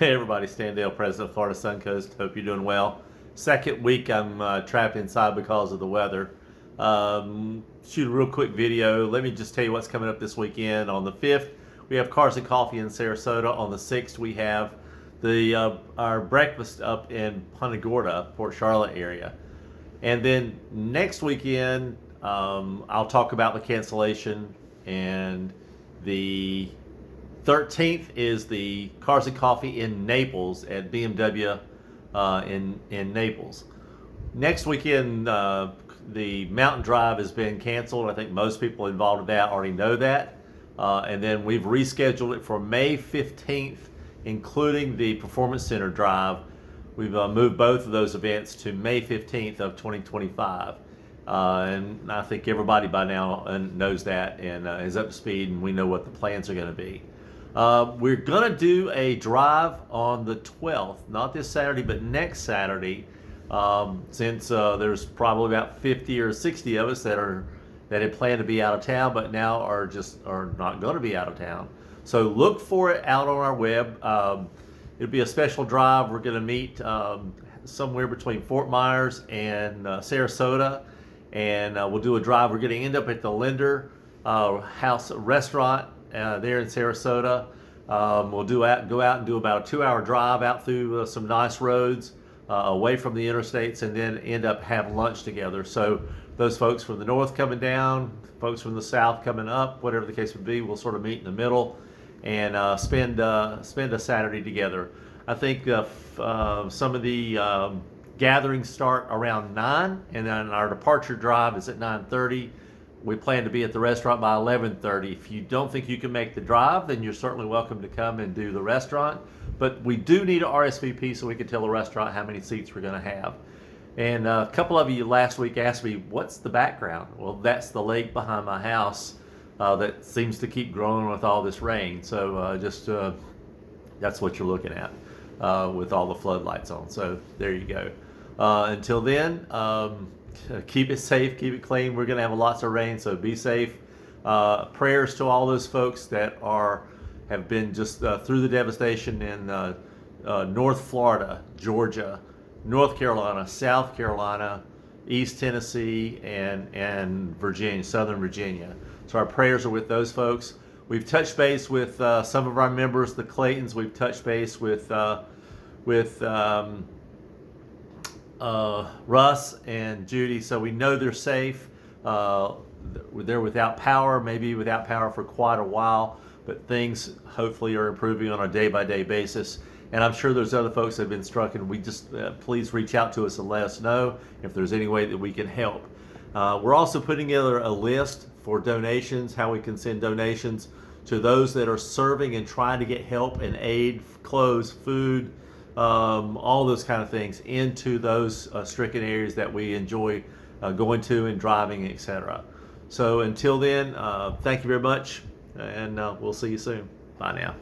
Hey everybody, Stan Dale, President of Florida Suncoast. Hope you're doing well. Second week I'm trapped inside because of the weather. Shoot a real quick video. Let me just tell you what's coming up this weekend. On the 5th, we have Cars and Coffee in Sarasota. On the 6th, we have our breakfast up in Punta Gorda, Port Charlotte area. And then next weekend, I'll talk about the cancellation, and the 13th is the Cars and Coffee in Naples at BMW in Naples. Next weekend, the Mountain Drive has been canceled. I think most people involved in that already know that. And then we've rescheduled it for May 15th, including the Performance Center Drive. We've moved both of those events to May 15th of 2025. And I think everybody by now knows that and is up to speed, and we know what the plans are going to be. We're going to do a drive on the 12th, not this Saturday, but next Saturday, since there's probably about 50 or 60 of us that had planned to be out of town, but now are not going to be out of town. So look for it out on our web. It'll be a special drive. We're going to meet somewhere between Fort Myers and Sarasota, and we'll do a drive. We're going to end up at the Linder House Restaurant there in Sarasota. We'll go out and do about a 2-hour drive out through some nice roads away from the interstates, and then end up having lunch together. So those folks from the north coming down, folks from the south coming up, whatever the case would be, we'll sort of meet in the middle and spend a Saturday together. I think some of the gatherings start around 9, and then our departure drive is at 9:30. We plan to be at the restaurant by 11:30. If you don't think you can make the drive, then you're certainly welcome to come and do the restaurant. But we do need an RSVP so we can tell the restaurant how many seats we're going to have. And a couple of you last week asked me, what's the background? Well, that's the lake behind my house that seems to keep growing with all this rain. So that's what you're looking at with all the floodlights on. So there you go. Until then, keep it safe, keep it clean. We're going to have lots of rain, so be safe. Prayers to all those folks that have been just through the devastation in North Florida, Georgia, North Carolina, South Carolina, East Tennessee, and Virginia, Southern Virginia. So our prayers are with those folks. We've touched base with some of our members, the Claytons. We've touched base with Russ and Judy, so we know they're safe. They're without power, maybe without power for quite a while, but things hopefully are improving on a day-by-day basis. And I'm sure there's other folks that have been struck, and we just please reach out to us and let us know if there's any way that we can help. We're also putting together a list for donations, how we can send donations to those that are serving and trying to get help and aid, clothes, food, all those kind of things into those stricken areas that we enjoy going to and driving, etc. So until then, thank you very much, and we'll see you soon. Bye now.